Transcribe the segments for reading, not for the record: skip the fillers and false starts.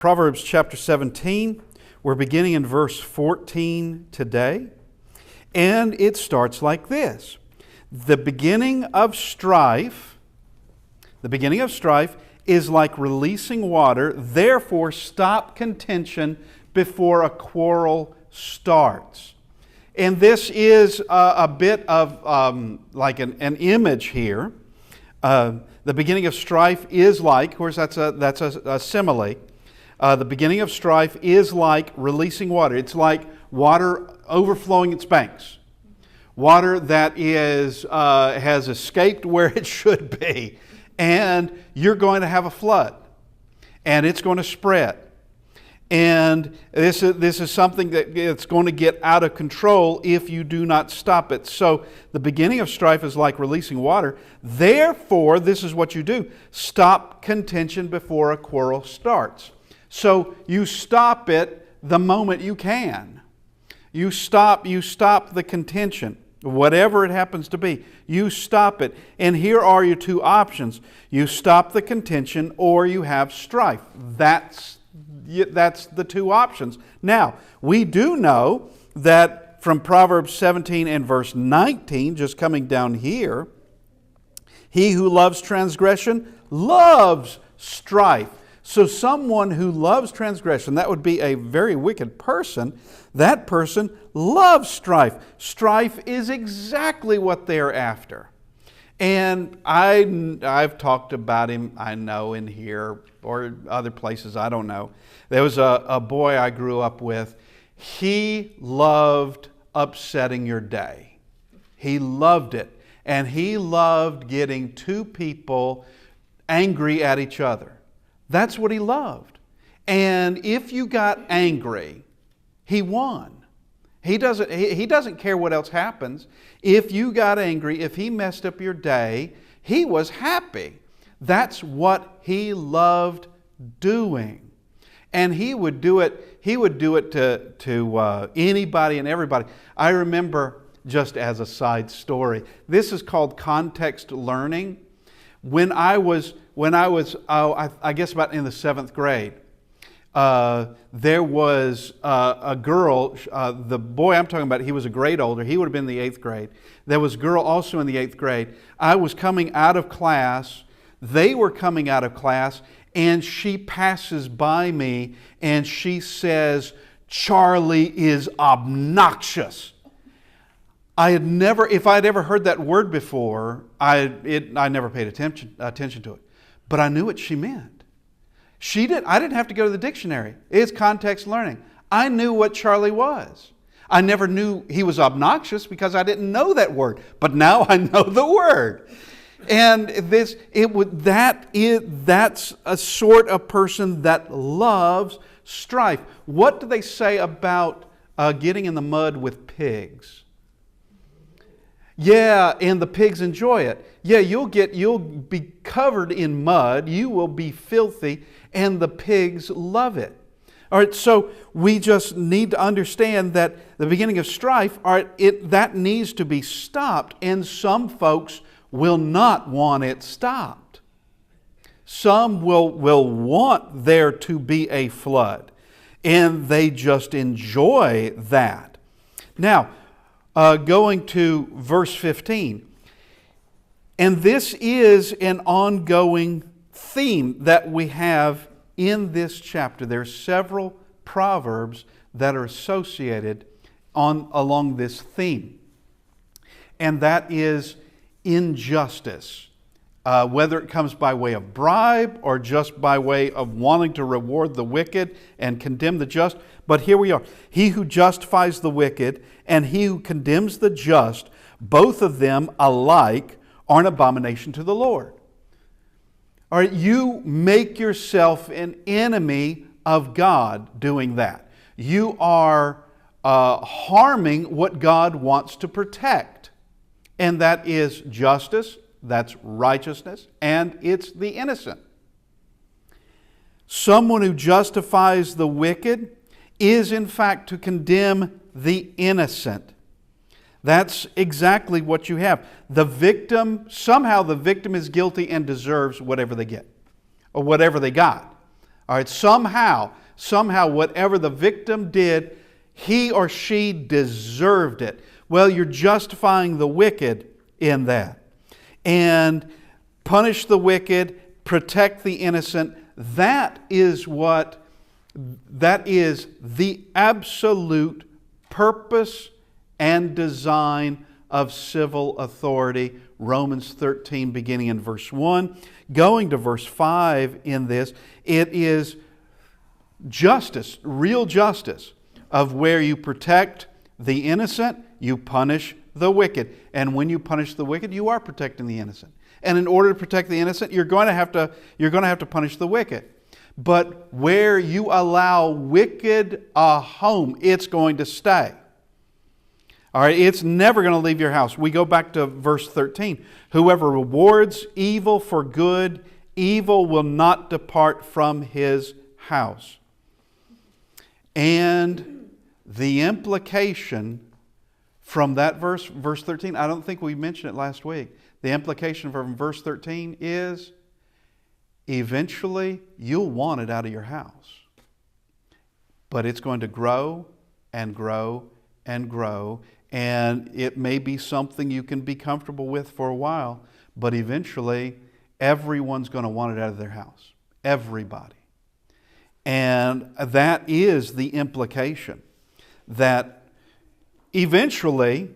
Proverbs chapter 17, we're beginning in verse 14 today, and it starts like this. The beginning of strife is like releasing water, therefore stop contention before a quarrel starts. And this is a bit of like an image here. The beginning of strife is like, of course that's a simile. The beginning of strife is like releasing water. It's like water overflowing its banks. Water that has escaped where it should be. And you're going to have a flood. And it's going to spread. And this is something that it's going to get out of control if you do not stop it. So the beginning of strife is like releasing water. Therefore, this is what you do. Stop contention before a quarrel starts. So you stop it the moment you can. You stop the contention, whatever it happens to be. You stop it. And here are your two options. You stop the contention or you have strife. That's the two options. Now, we do know that from Proverbs 17 and verse 19, just coming down here, he who loves transgression loves strife. So someone who loves transgression, that would be a very wicked person, that person loves strife. Strife is exactly what they're after. And I've talked about him, I know, in here or other places, I don't know. There was a boy I grew up with. He loved upsetting your day. He loved it. And he loved getting two people angry at each other. That's what he loved. And if you got angry, he won. He doesn't care what else happens. If you got angry, if he messed up your day, he was happy. That's what he loved doing. And he would do it to anybody and everybody. I remember, just as a side story, this is called context learning. When I was, I guess about in the 7th grade, there was a girl, the boy I'm talking about, he was a grade older, he would have been in the 8th grade. There was a girl also in the 8th grade. I was coming out of class, they were coming out of class, and she passes by me and she says, "Charlie is obnoxious." If I'd ever heard that word before, I never paid attention to it. But I knew what she meant. I didn't have to go to the dictionary. It's context learning. I knew what Charlie was. I never knew he was obnoxious because I didn't know that word. But now I know the word. And that's a sort of person that loves strife. What do they say about getting in the mud with pigs? Yeah, and the pigs enjoy it. Yeah, you'll be covered in mud, you will be filthy, and the pigs love it. All right, so we just need to understand that the beginning of strife, that needs to be stopped, and some folks will not want it stopped. Some will want there to be a flood, and they just enjoy that. Now, going to verse 15. And this is an ongoing theme that we have in this chapter. There are several proverbs that are associated along this theme. And that is injustice. Whether it comes by way of bribe or just by way of wanting to reward the wicked and condemn the just. But here we are. He who justifies the wicked and he who condemns the just, both of them alike are an abomination to the Lord. All right, you make yourself an enemy of God doing that. You are harming what God wants to protect. And that is justice, that's righteousness, and it's the innocent. Someone who justifies the wicked is in fact to condemn the innocent. That's exactly what you have. Somehow the victim is guilty and deserves whatever they get, or whatever they got. All right, somehow, whatever the victim did, he or she deserved it. Well, you're justifying the wicked in that. And punish the wicked, protect the innocent. That is the absolute purpose and design of civil authority. Romans 13, beginning in verse 1. Going to verse 5 in this, it is justice, real justice, of where you protect the innocent, you punish the wicked. And when you punish the wicked, you are protecting the innocent. And in order to protect the innocent, you're going to have to punish the wicked. But where you allow wicked a home, it's going to stay. All right, it's never going to leave your house. We go back to verse 13. Whoever rewards evil for good, evil will not depart from his house. And the implication from that verse 13, I don't think we mentioned it last week. The implication from verse 13 is eventually you'll want it out of your house. But it's going to grow and grow and grow. And it may be something you can be comfortable with for a while, but eventually everyone's going to want it out of their house. Everybody. And that is the implication, that eventually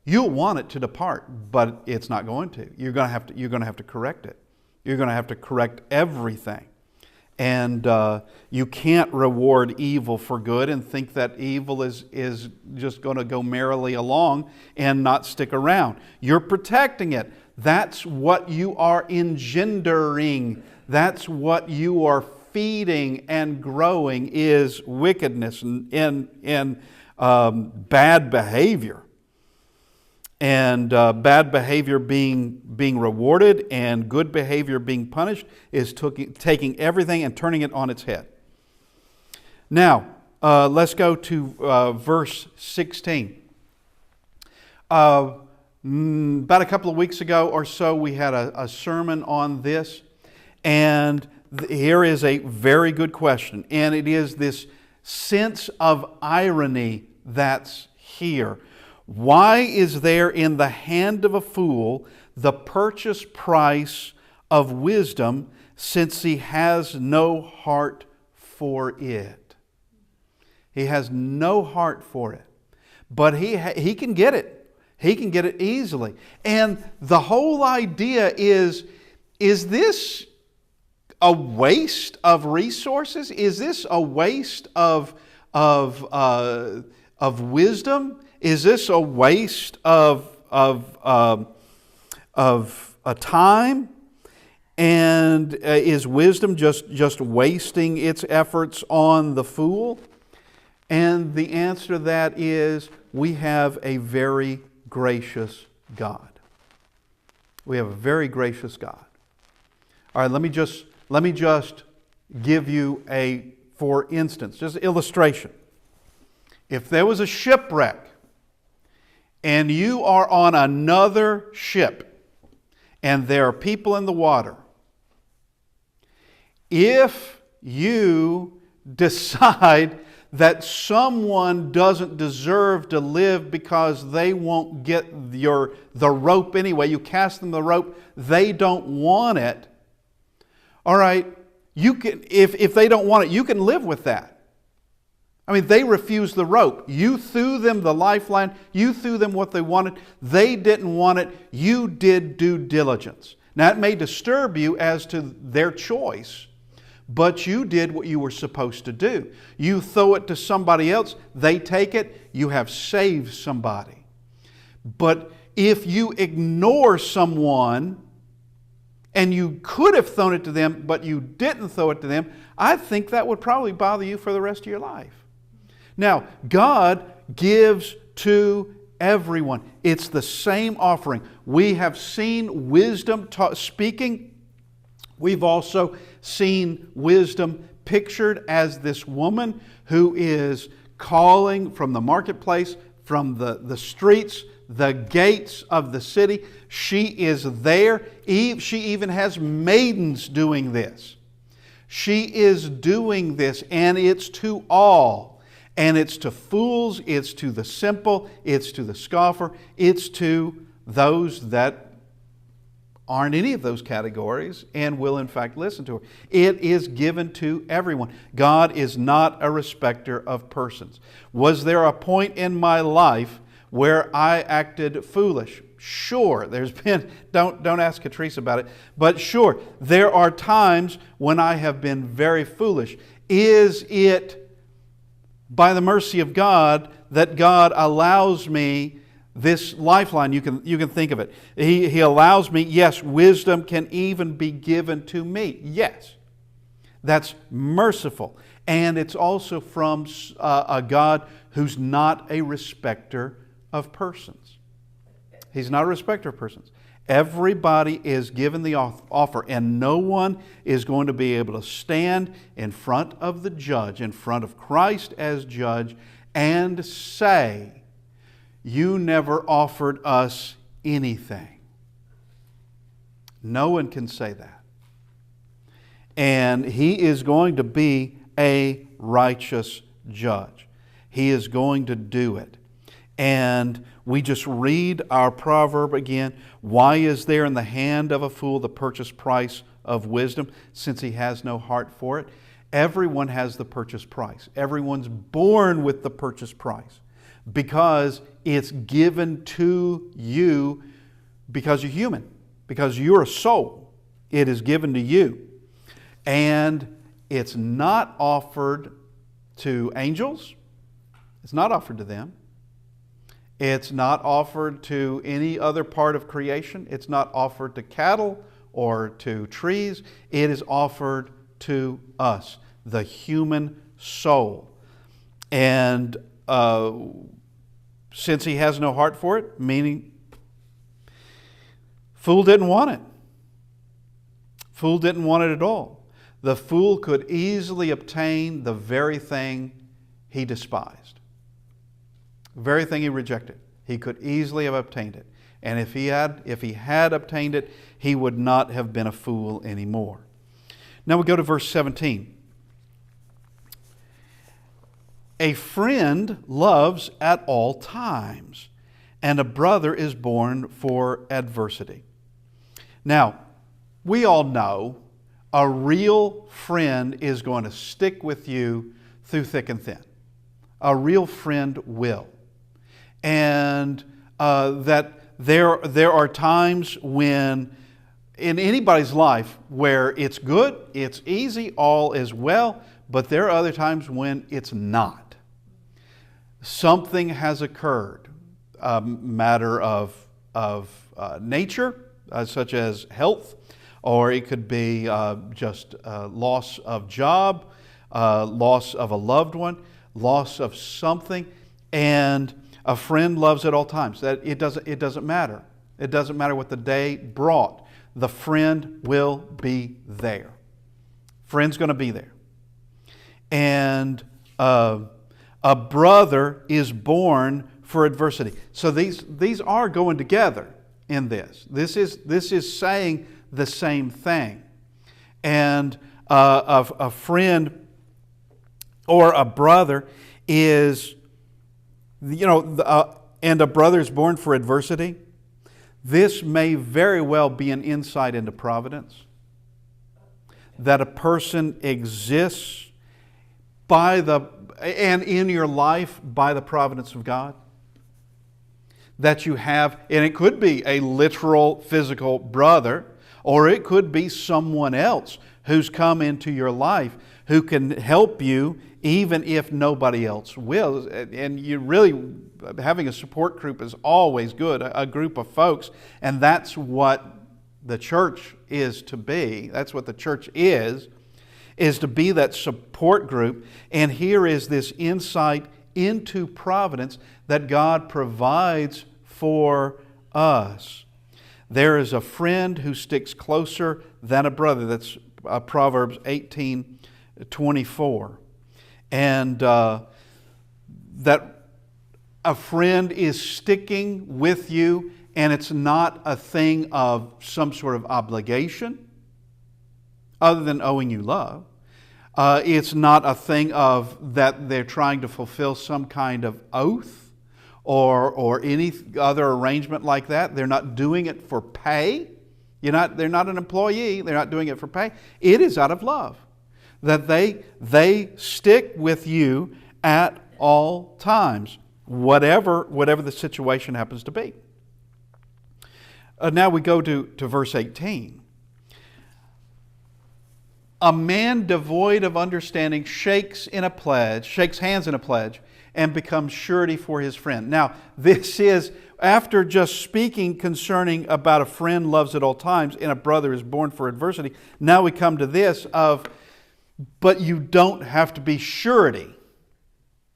you'll want it to depart, but it's not going to. You're going to have to correct it. You're going to have to correct everything. And you can't reward evil for good and think that evil is just going to go merrily along and not stick around. You're protecting it. That's what you are engendering. That's what you are feeding and growing, is wickedness and bad behavior. And bad behavior being rewarded and good behavior being punished is taking everything and turning it on its head. Now, let's go to verse 16. About a couple of weeks ago or so, we had a sermon on this. And here is a very good question. And it is this sense of irony that's here. Why is there in the hand of a fool the purchase price of wisdom, since he has no heart for it? He has no heart for it. But he can get it. He can get it easily. And the whole idea is this a waste of resources? Is this a waste of wisdom? Is this a waste of a time? And is wisdom just wasting its efforts on the fool? And the answer to that is, we have a very gracious God. We have a very gracious God. All right, let me just give you for instance, just an illustration. If there was a shipwreck and you are on another ship and there are people in the water, if you decide that someone doesn't deserve to live because they won't get the rope anyway, you cast them the rope, they don't want it, all right, you can, if they don't want it, you can live with that. I mean, they refused the rope. You threw them the lifeline. You threw them what they wanted. They didn't want it. You did due diligence. Now, it may disturb you as to their choice, but you did what you were supposed to do. You throw it to somebody else. They take it. You have saved somebody. But if you ignore someone and you could have thrown it to them, but you didn't throw it to them, I think that would probably bother you for the rest of your life. Now, God gives to everyone. It's the same offering. We have seen wisdom speaking. We've also seen wisdom pictured as this woman who is calling from the marketplace, from the streets, the gates of the city. She is there. She even has maidens doing this. She is doing this, and it's to all. And it's to fools, it's to the simple, it's to the scoffer, it's to those that aren't any of those categories and will in fact listen to her. It is given to everyone. God is not a respecter of persons. Was there a point in my life where I acted foolish? Sure, there's been, don't ask Catrice about it, but sure, there are times when I have been very foolish. Is it by the mercy of God that God allows me this lifeline? You can think of it. He allows me, yes, wisdom can even be given to me. Yes, that's merciful. And it's also from a God who's not a respecter of persons. He's not a respecter of persons. Everybody is given the offer, and no one is going to be able to stand in front of the judge, in front of Christ as judge, and say, "You never offered us anything." No one can say that. And He is going to be a righteous judge. He is going to do it. And we just read our proverb again. Why is there in the hand of a fool the purchase price of wisdom, since he has no heart for it? Everyone has the purchase price. Everyone's born with the purchase price because it's given to you because you're human, because you're a soul. It is given to you. And it's not offered to angels. It's not offered to them. It's not offered to any other part of creation. It's not offered to cattle or to trees. It is offered to us, the human soul. And since he has no heart for it, meaning fool didn't want it. Fool didn't want it at all. The fool could easily obtain the very thing he despised. The very thing he rejected. He could easily have obtained it. And if he had obtained it, he would not have been a fool anymore. Now we go to verse 17. A friend loves at all times, and a brother is born for adversity. Now, we all know a real friend is going to stick with you through thick and thin. A real friend will. And that there are times when in anybody's life where it's good, it's easy, all is well, but there are other times when it's not. Something has occurred, a matter of nature, such as health, or it could be just loss of job, loss of a loved one, loss of something, and a friend loves at all times. That it doesn't matter. It doesn't matter what the day brought. The friend will be there. Friend's going to be there. And a brother is born for adversity. So these are going together in this. This is saying the same thing. And a friend or a brother is, and a brother is born for adversity. This may very well be an insight into providence. That a person exists and in your life by the providence of God. That you have, and it could be a literal physical brother, or it could be someone else who's come into your life who can help you even if nobody else will. And you really, having a support group is always good, a group of folks, and that's what the church is to be. That's what the church is to be that support group. And here is this insight into providence that God provides for us. There is a friend who sticks closer than a brother. That's Proverbs 18:24. And that a friend is sticking with you, and it's not a thing of some sort of obligation other than owing you love. It's not a thing of that they're trying to fulfill some kind of oath or any other arrangement like that. They're not doing it for pay. They're not an employee. They're not doing it for pay. It is out of love that they stick with you at all times, whatever the situation happens to be. Now we go to verse 18. A man devoid of understanding shakes hands in a pledge, and becomes surety for his friend. Now, this is, after just speaking concerning about a friend loves at all times and a brother is born for adversity, now we come to this of, but you don't have to be surety.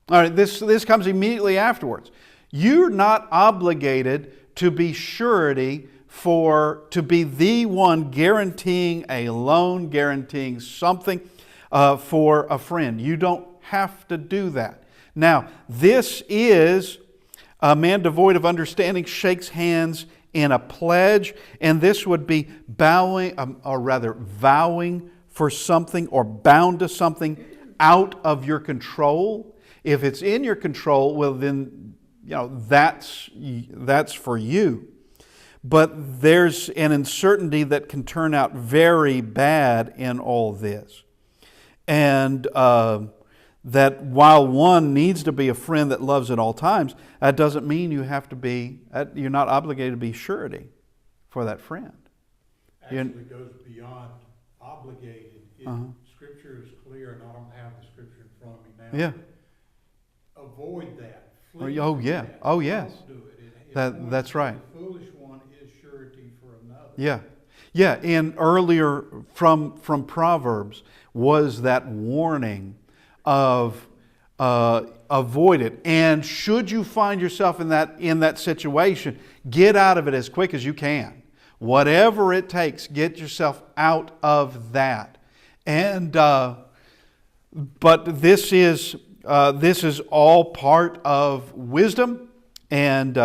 All right, this comes immediately afterwards. You're not obligated to be surety to be the one guaranteeing a loan, guaranteeing something for a friend. You don't have to do that. Now, this is a man devoid of understanding shakes hands in a pledge, and this would be vowing for something or bound to something out of your control. If it's in your control, well then, that's for you. But there's an uncertainty that can turn out very bad in all this. And that while one needs to be a friend that loves at all times, that doesn't mean you're not obligated to be surety for that friend. Actually, it goes beyond obligated. Scripture is clear, and I don't have the scripture in front of me now. Yeah. Avoid that. Oh yeah. That. Oh yes. Don't do it. That's right. The foolish one is surety for another. Yeah. Yeah. And earlier from Proverbs was that warning of avoid it. And should you find yourself in that situation, get out of it as quick as you can. Whatever it takes, get yourself out of that. And but this is all part of wisdom and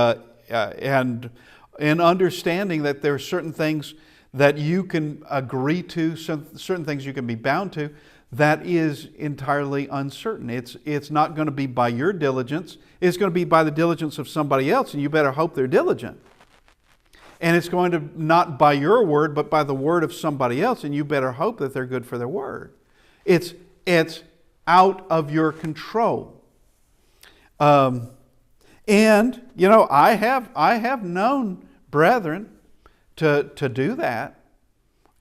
understanding that there are certain things that you can agree to, certain things you can be bound to, that is entirely uncertain. It's not going to be by your diligence. It's going to be by the diligence of somebody else, and you better hope they're diligent. And it's going to not by your word, but by the word of somebody else, and you better hope that they're good for their word. It's out of your control. And I have known brethren to do that.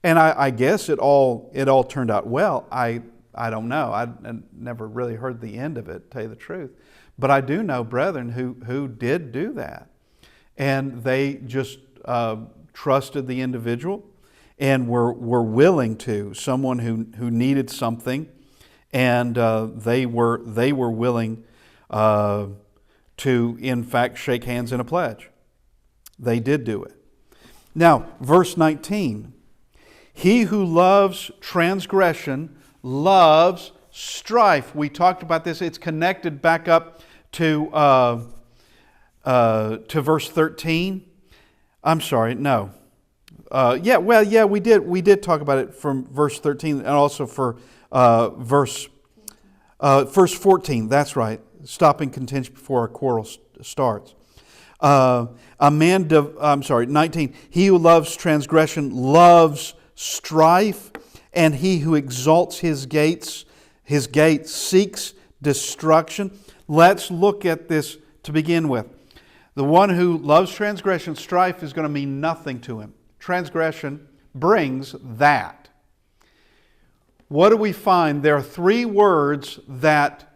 And I guess it all turned out well. I don't know. I never really heard the end of it, to tell you the truth. But I do know brethren who did do that. And they just trusted the individual and were willing to. Someone who needed something, and they were willing to, in fact, shake hands in a pledge. They did do it. Now, verse 19. He who loves transgression loves strife. We talked about this. It's connected back up to verse 13. I'm sorry, no. We did talk about it from verse 13 and also for verse 14. That's right. Stopping contention before a quarrel starts. 19. He who loves transgression loves strife, and he who exalts his gates seeks destruction. Let's look at this to begin with. The one who loves transgression, strife is going to mean nothing to him. Transgression brings that. What do we find? There are three words that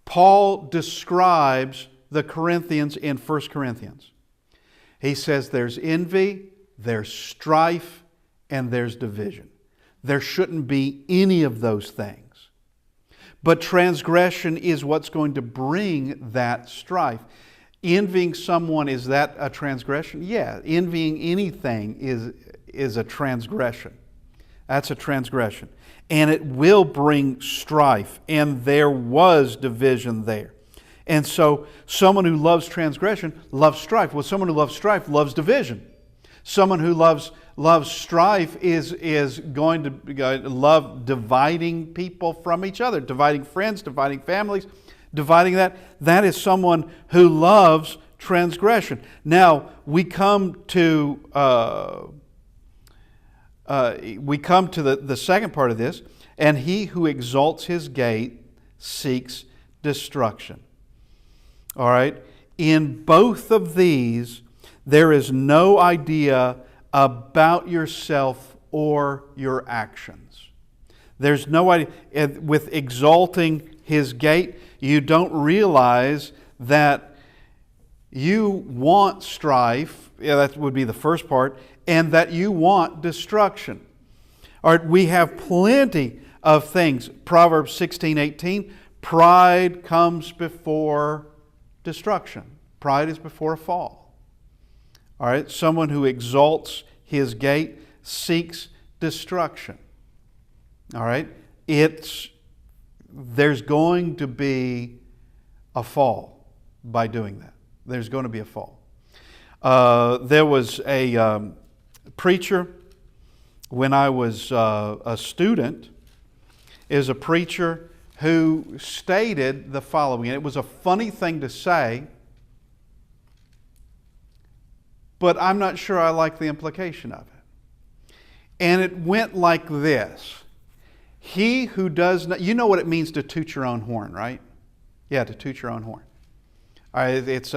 Paul describes the Corinthians in 1 Corinthians. He says there's envy, there's strife, and there's division. There shouldn't be any of those things. But transgression is what's going to bring that strife. Envying someone, is that a transgression? Yeah, envying anything is a transgression. That's a transgression. And it will bring strife, and there was division there. And so someone who loves transgression loves strife. Well, someone who loves strife loves division. Someone who loves loves strife is going to love dividing people from each other, dividing friends, dividing families, dividing that. That is someone who loves transgression. Now we come to the second part of this, and he who exalts his gate seeks destruction. All right? In both of these, there is no idea about yourself or your actions. There's no idea. With exalting his gate, you don't realize that you want strife. Yeah, that would be the first part. And that you want destruction. All right, we have plenty of things. Proverbs 16:18, pride comes before destruction. Pride is before a fall. All right, someone who exalts his gate seeks destruction. All right, there's going to be a fall by doing that. There's going to be a fall. There was a preacher when I was a student. Is a preacher who stated the following, and it was a funny thing to say, but I'm not sure I like the implication of it. And it went like this: he who does not, you know what it means to toot your own horn, right? Yeah, to toot your own horn. All right, it's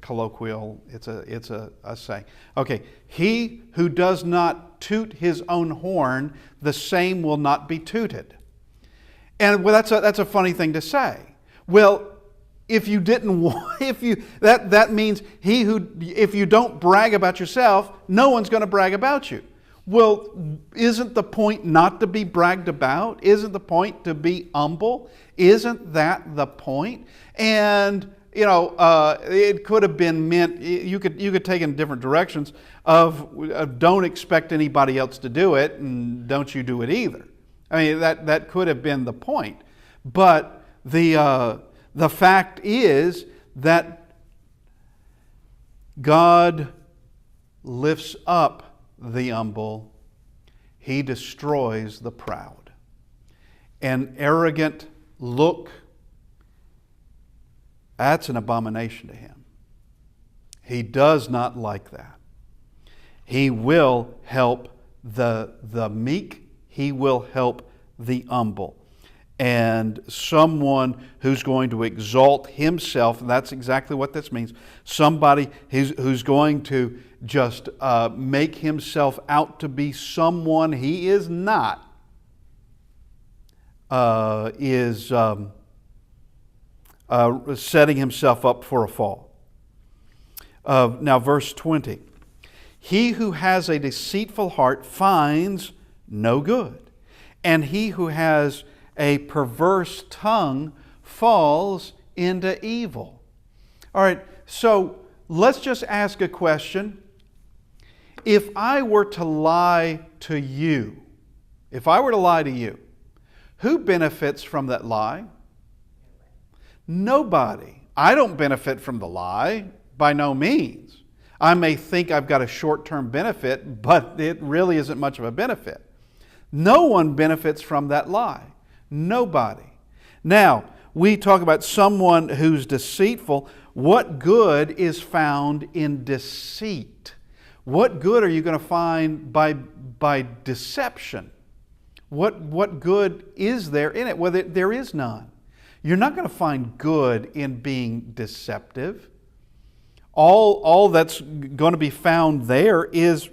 colloquial, it's a saying. Okay, he who does not toot his own horn, the same will not be tooted. And well, that's a funny thing to say. Well, if you didn't want, that means if you don't brag about yourself, no one's going to brag about you. Well, isn't the point not to be bragged about? Isn't the point to be humble? Isn't that the point? And it could have been meant. You could take it in different directions. Of don't expect anybody else to do it, and don't you do it either. I mean, that could have been the point. But the fact is that God lifts up the humble. He destroys the proud. An arrogant look, that's an abomination to him. He does not like that. He will help the meek. He will help the humble. And someone who's going to exalt himself, and that's exactly what this means, somebody who's going to just make himself out to be someone he is not, is setting himself up for a fall. Now verse 20. He who has a deceitful heart finds no good, and he who has a perverse tongue falls into evil. All right, so let's just ask a question. If I were to lie to you, who benefits from that lie? Nobody. I don't benefit from the lie, by no means. I may think I've got a short-term benefit, but it really isn't much of a benefit. No one benefits from that lie. Nobody. Now, we talk about someone who's deceitful. What good is found in deceit? What good are you going to find by deception? What good is there in it? Well, there is none. You're not going to find good in being deceptive. All that's going to be found there is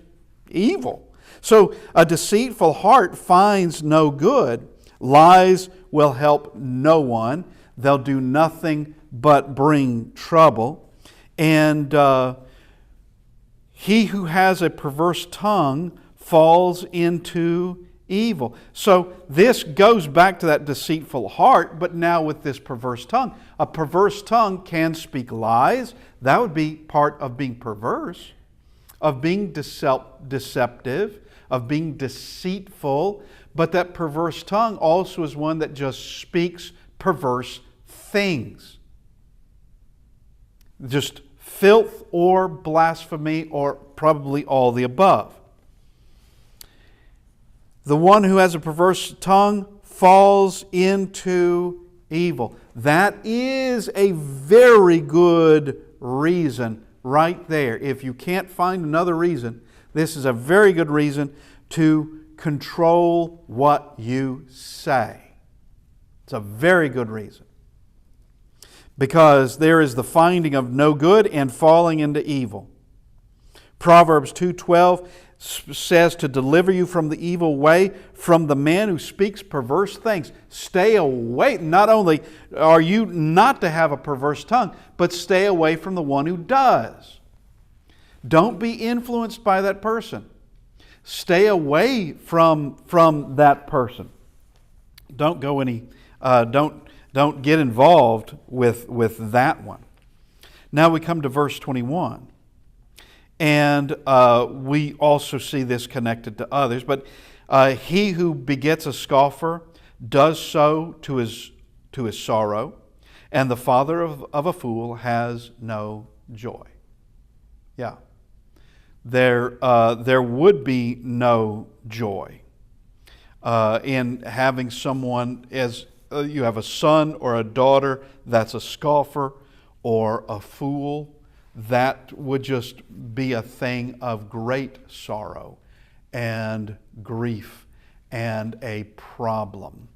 evil. So a deceitful heart finds no good. Lies will help no one. They'll do nothing but bring trouble. And he who has a perverse tongue falls into evil. So this goes back to that deceitful heart, but now with this perverse tongue. A perverse tongue can speak lies. That would be part of being perverse, of being deceptive, of being deceitful. But that perverse tongue also is one that just speaks perverse things. Just filth or blasphemy or probably all the above. The one who has a perverse tongue falls into evil. That is a very good reason right there. If you can't find another reason, this is a very good reason to control what you say. It's a very good reason. Because there is the finding of no good and falling into evil. Proverbs 2:12 says to deliver you from the evil way, from the man who speaks perverse things. Stay away. Not only are you not to have a perverse tongue, but stay away from the one who does. Don't be influenced by that person. Stay away from that person. Don't go any. Don't get involved with that one. Now we come to verse 21. And we also see this connected to others. But he who begets a scoffer does so to his sorrow, and the father of a fool has no joy. Yeah. There would be no joy in having someone, as you have a son or a daughter that's a scoffer or a fool. That would just be a thing of great sorrow and grief and a problem.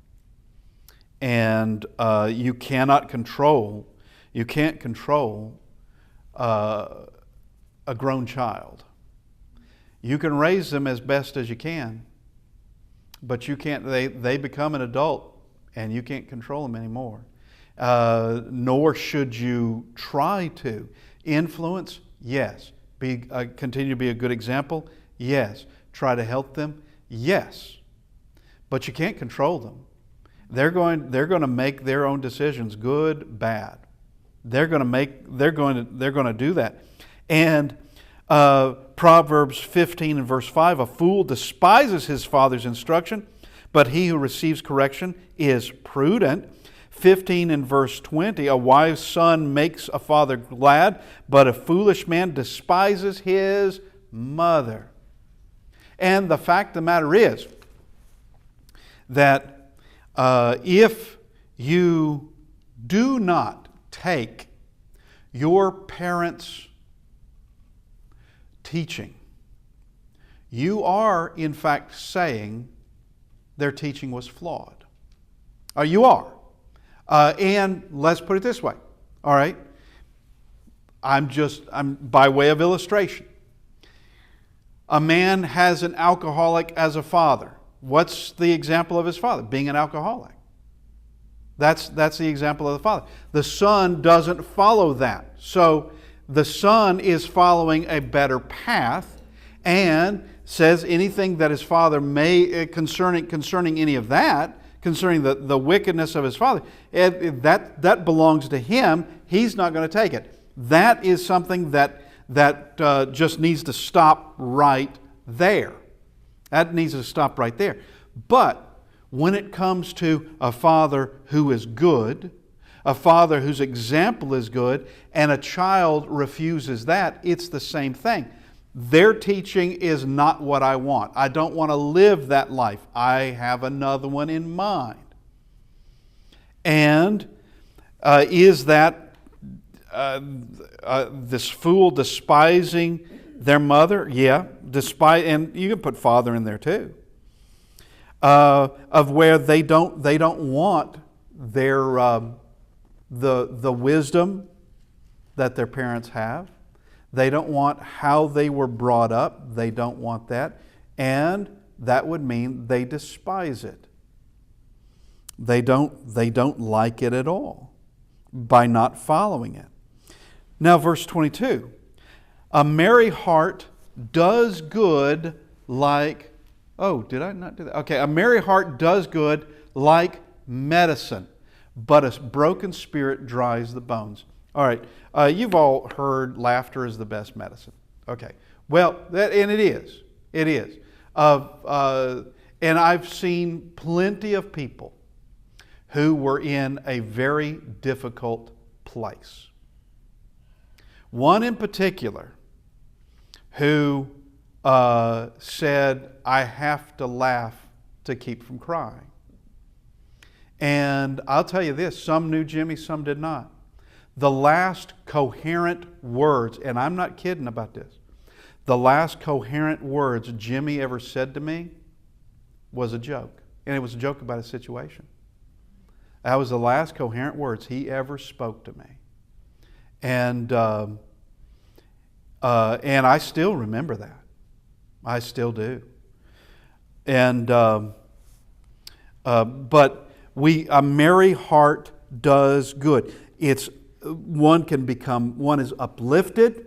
And you can't control a grown child. You can raise them as best as you can, but you can't. They become an adult, and you can't control them anymore. Nor should you try to. Influence, yes. Continue to be a good example, yes. Try to help them, yes. But you can't control them. They're going to make their own decisions, good, bad. They're going to do that. And Proverbs 15 and verse 5, a fool despises his father's instruction, but he who receives correction is prudent. 15 and verse 20, a wise son makes a father glad, but a foolish man despises his mother. And the fact of the matter is that if you do not take your parents' teaching, you are in fact saying their teaching was flawed. You are. And let's put it this way, all right? I'm by way of illustration. A man has an alcoholic as a father. What's the example of his father? Being an alcoholic. That's the example of the father. The son doesn't follow that. So the son is following a better path and says anything that his father may, concerning any of that, concerning the wickedness of his father, that belongs to him. He's not going to take it. That is something that just needs to stop right there. That needs to stop right there. But when it comes to a father who is good, a father whose example is good, and a child refuses that, it's the same thing. Their teaching is not what I want. I don't want to live that life. I have another one in mind. And is that this fool despising their mother? Yeah, and you can put father in there too. Of where they don't want their the wisdom that their parents have. They don't want how they were brought up. They don't want that. And that would mean they despise it. They don't like it at all by not following it. Now verse 22. A merry heart does good like... Oh, did I not do that? Okay, a merry heart does good like medicine, but a broken spirit dries the bones. All right, you've all heard laughter is the best medicine. Okay, well, and it is. It is. And I've seen plenty of people who were in a very difficult place. One in particular who said, I have to laugh to keep from crying. And I'll tell you this, some knew Jimmy, some did not. The last coherent words, and I'm not kidding about this, the last coherent words Jimmy ever said to me was a joke. And it was a joke about a situation. That was the last coherent words he ever spoke to me. And I still remember that. I still do. And but a merry heart does good. One is uplifted,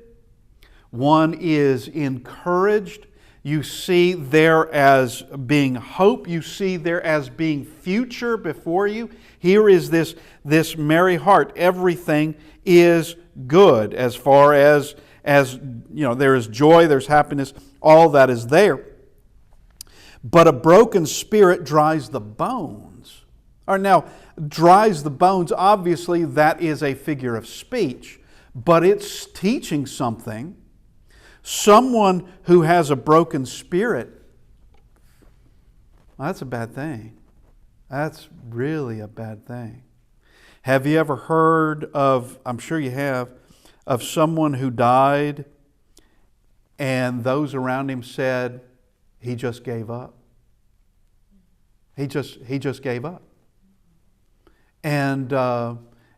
one is encouraged. You see there as being hope. You see there as being future before you. Here is this merry heart. Everything is good as far as there is joy, there's happiness, all that is there. But a broken spirit dries the bones. Now, dries the bones, obviously that is a figure of speech, but it's teaching something. Someone who has a broken spirit, well, that's a bad thing. That's really a bad thing. Have you ever heard of, I'm sure you have, of someone who died and those around him said he just gave up? He just gave up. And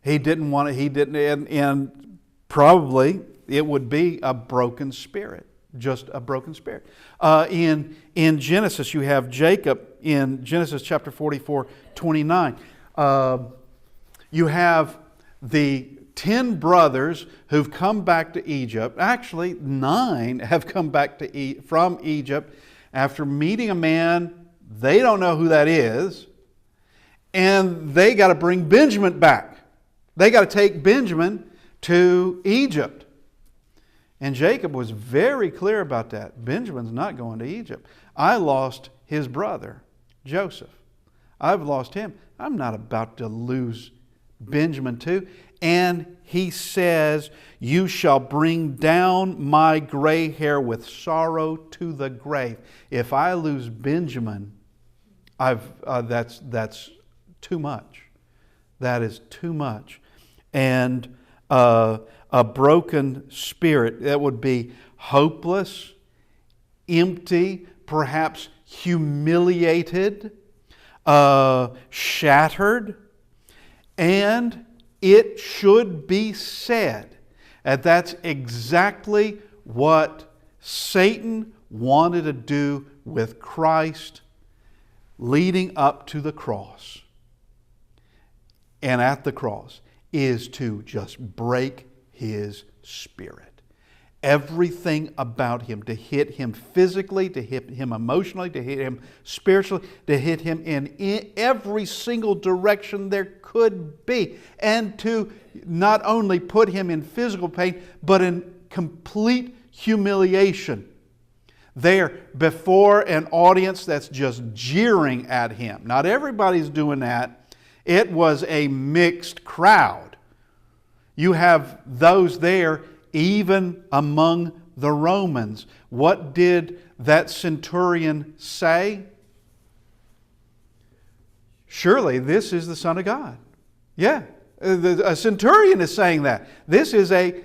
he didn't want to, and probably it would be a broken spirit, just a broken spirit. In Genesis, you have Jacob in Genesis chapter 44:29. You have the 10 brothers who've come back to Egypt. Actually, 9 have come back from Egypt after meeting a man. They don't know who that is. And they got to bring Benjamin back. They got to take Benjamin to Egypt. And Jacob was very clear about that. Benjamin's not going to Egypt. I lost his brother, Joseph. I've lost him. I'm not about to lose Benjamin too. And he says, you shall bring down my gray hair with sorrow to the grave. If I lose Benjamin, that's too much. That is too much. And a broken spirit, that would be hopeless, empty, perhaps humiliated, shattered. And it should be said that that's exactly what Satan wanted to do with Christ leading up to the cross. And at the cross is to just break his spirit. Everything about him, to hit him physically, to hit him emotionally, to hit him spiritually, to hit him in every single direction there could be. And to not only put him in physical pain, but in complete humiliation. There before an audience that's just jeering at him. Not everybody's doing that. It was a mixed crowd. You have those there even among the Romans. What did that centurion say? Surely this is the Son of God. Yeah, a centurion is saying that. This is he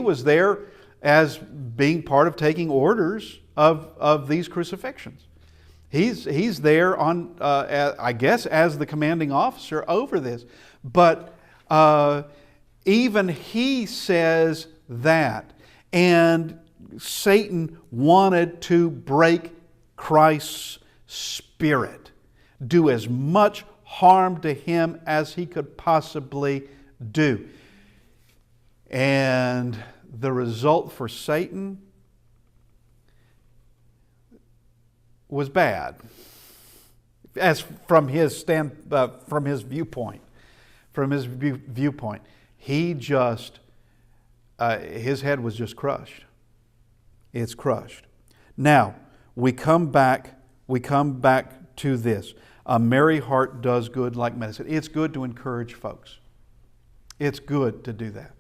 was there as being part of taking orders of these crucifixions. He's there on, I guess, as the commanding officer over this. But even he says that. And Satan wanted to break Christ's spirit, do as much harm to him as he could possibly do. And the result for Satan was bad, as from his viewpoint. From his viewpoint, he just his head was just crushed. It's crushed. Now we come back to this. A merry heart does good like medicine. It's good to encourage folks. It's good to do that.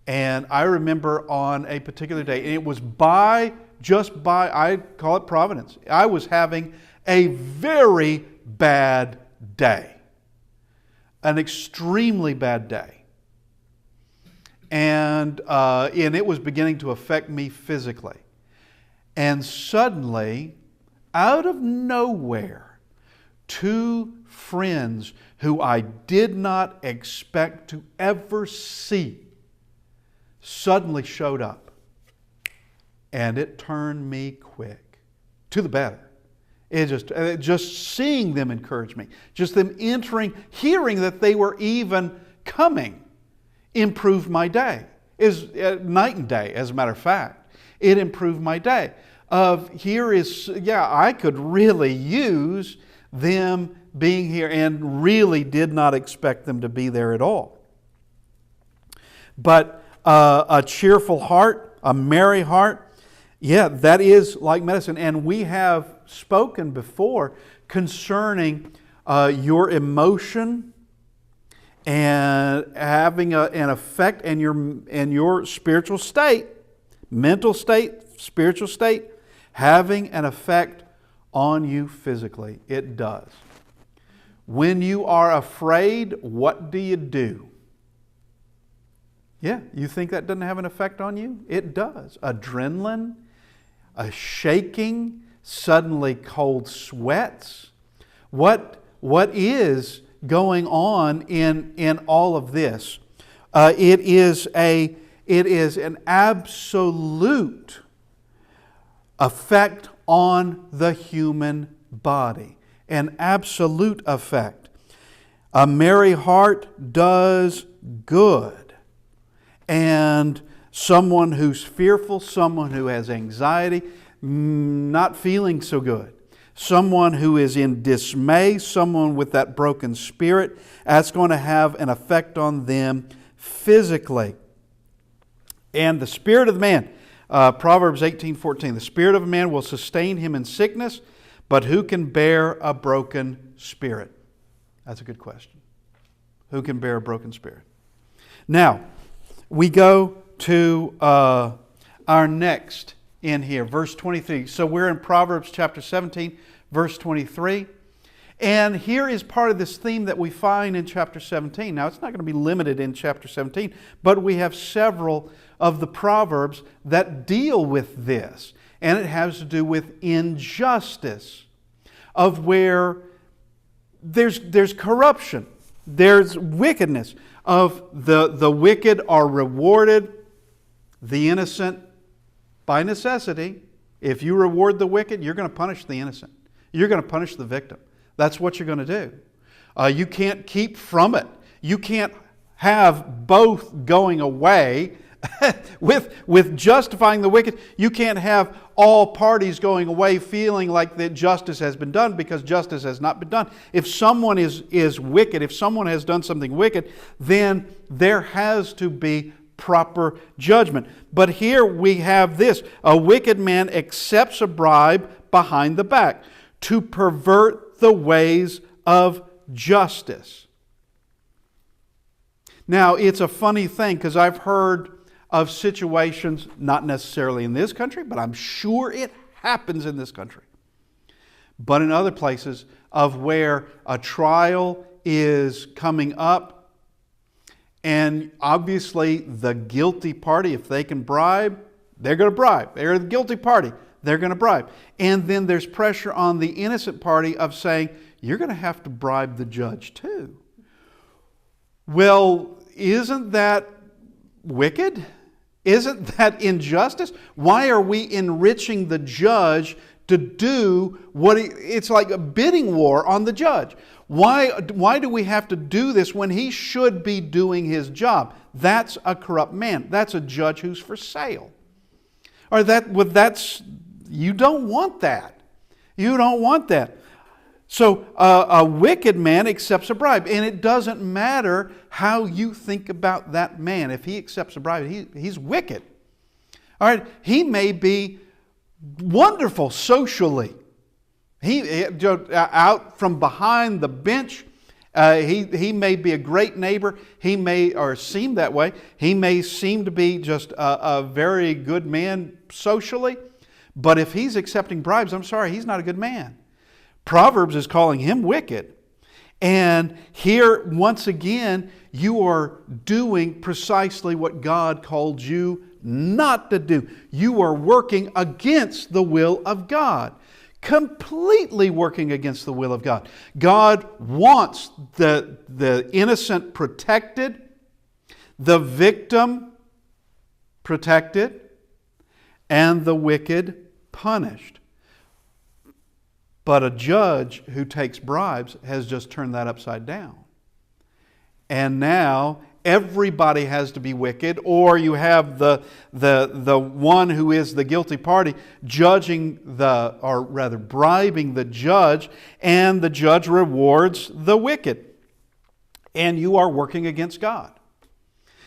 And I remember on a particular day, and it was by just by, I call it providence, I was having a very bad day. An extremely bad day. And it was beginning to affect me physically. And suddenly, out of nowhere, two friends who I did not expect to ever see suddenly showed up. And it turned me quick to the better. Just seeing them encourage me, just them entering, hearing that they were even coming, improved my day. Is night and day, as a matter of fact. It improved my day. I could really use them being here, and really did not expect them to be there at all. But a cheerful heart, a merry heart, yeah, that is like medicine. And we have spoken before concerning your emotion and having an effect in your spiritual state, mental state, spiritual state, having an effect on you physically. It does. When you are afraid, what do? Yeah, you think that doesn't have an effect on you? It does. Adrenaline, a shaking, suddenly cold sweats. What is going on in all of this? It is an absolute effect on the human body. An absolute effect. A merry heart does good. And someone who's fearful, someone who has anxiety, not feeling so good, someone who is in dismay, someone with that broken spirit, that's going to have an effect on them physically. And the spirit of the man, Proverbs 18:14, the spirit of a man will sustain him in sickness, but who can bear a broken spirit? That's a good question. Who can bear a broken spirit? Now, we go to our next in here, verse 23. So we're in Proverbs chapter 17, verse 23. And here is part of this theme that we find in chapter 17. Now, it's not going to be limited in chapter 17, but we have several of the Proverbs that deal with this. And it has to do with injustice, of where there's corruption, there's wickedness, of the wicked are rewarded, the innocent by necessity. If you reward the wicked, you're going to punish the innocent. You're going to punish the victim. That's what you're going to do. You can't keep from it. You can't have both going away with justifying the wicked. You can't have all parties going away feeling like that justice has been done, because justice has not been done. If someone is wicked, if someone has done something wicked, then there has to be proper judgment. But here we have this: a wicked man accepts a bribe behind the back to pervert the ways of justice. Now, it's a funny thing, because I've heard of situations, not necessarily in this country, but I'm sure it happens in this country, but in other places, of where a trial is coming up, and obviously the guilty party, if they can bribe, they're going to bribe. They're the guilty party. They're going to bribe. And then there's pressure on the innocent party of saying, you're going to have to bribe the judge too. Well, isn't that wicked? Isn't that injustice? Why are we enriching the judge to do what it's like a bidding war on the judge? Why do we have to do this when he should be doing his job? That's a corrupt man. That's a judge who's for sale. Or you don't want that. You don't want that. So a wicked man accepts a bribe, and it doesn't matter how you think about that man. If he accepts a bribe, he's wicked. All right, he may be wonderful socially. He out from behind the bench. He may be a great neighbor. He may, or seem that way. He may seem to be just a very good man socially. But if he's accepting bribes, I'm sorry, he's not a good man. Proverbs is calling him wicked. And here, once again, you are doing precisely what God called you not to do. You are working against the will of God. Completely working against the will of God. God wants the innocent protected, the victim protected, and the wicked punished. But a judge who takes bribes has just turned that upside down. And now everybody has to be wicked, or you have the one who is the guilty party bribing the judge, and the judge rewards the wicked. And you are working against God.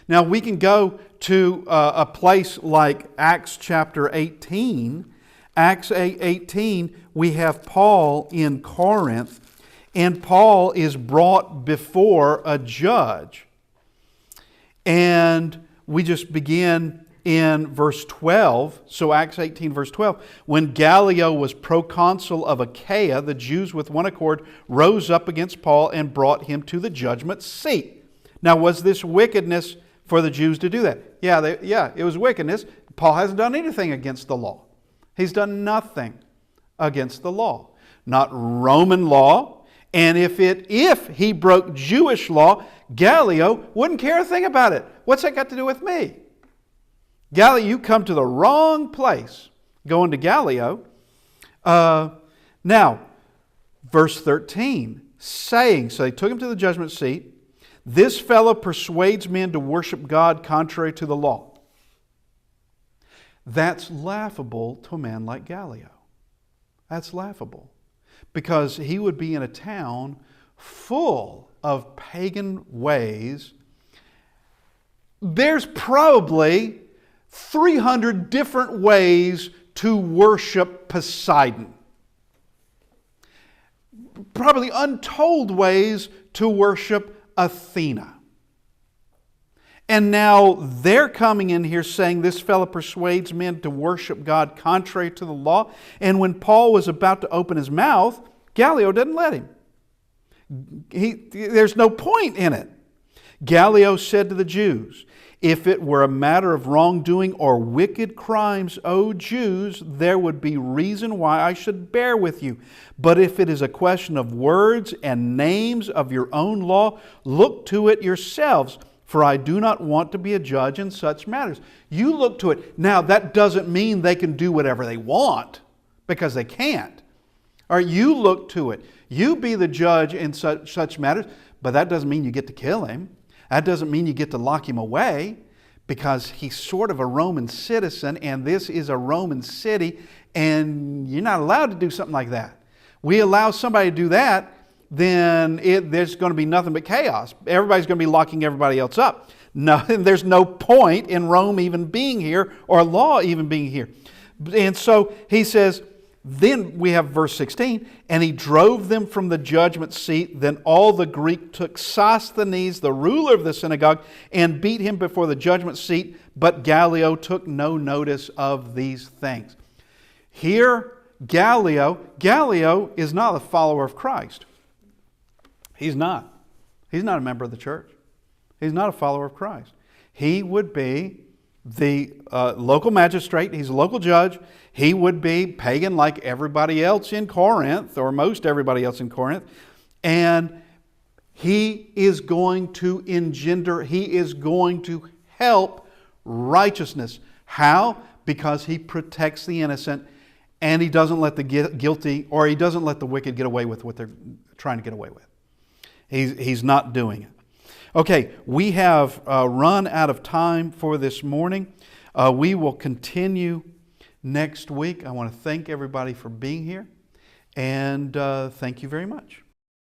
Now we can go to a place like Acts chapter 18. Acts 18, we have Paul in Corinth, and Paul is brought before a judge. And we just begin in verse 12. So Acts 18, verse 12. When Gallio was proconsul of Achaia, the Jews with one accord rose up against Paul and brought him to the judgment seat. Now, was this wickedness for the Jews to do that? Yeah, it was wickedness. Paul hasn't done anything against the law. He's done nothing against the law. Not Roman law. And if he broke Jewish law, Gallio wouldn't care a thing about it. What's that got to do with me? Gallio, you come to the wrong place going to Gallio. Now, verse 13, saying, so they took him to the judgment seat. This fellow persuades men to worship God contrary to the law. That's laughable to a man like Gallio. That's laughable. Because he would be in a town full of pagan ways. There's probably 300 different ways to worship Poseidon. Probably untold ways to worship Athena. And now they're coming in here saying this fellow persuades men to worship God contrary to the law. And when Paul was about to open his mouth, Gallio didn't let him. There's no point in it. Gallio said to the Jews, if it were a matter of wrongdoing or wicked crimes, O Jews, there would be reason why I should bear with you. But if it is a question of words and names of your own law, look to it yourselves. For I do not want to be a judge in such matters. You look to it. Now, that doesn't mean they can do whatever they want, because they can't. Or you look to it. You be the judge in such matters, but that doesn't mean you get to kill him. That doesn't mean you get to lock him away, because he's sort of a Roman citizen, and this is a Roman city, and you're not allowed to do something like that. We allow somebody to do that, then there's going to be nothing but chaos. Everybody's going to be locking everybody else up. No, there's no point in Rome even being here or law even being here. And so he says, then we have verse 16, and he drove them from the judgment seat. Then all the Greek took Sosthenes, the ruler of the synagogue, and beat him before the judgment seat. But Gallio took no notice of these things. Here, Gallio is not a follower of Christ. He's not. He's not a member of the church. He's not a follower of Christ. He would be the local magistrate. He's a local judge. He would be pagan like everybody else in Corinth, or most everybody else in Corinth. And he is going to help righteousness. How? Because he protects the innocent, and he doesn't let the guilty, or he doesn't let the wicked get away with what they're trying to get away with. He's not doing it. Okay, we have run out of time for this morning. We will continue next week. I want to thank everybody for being here, and thank you very much.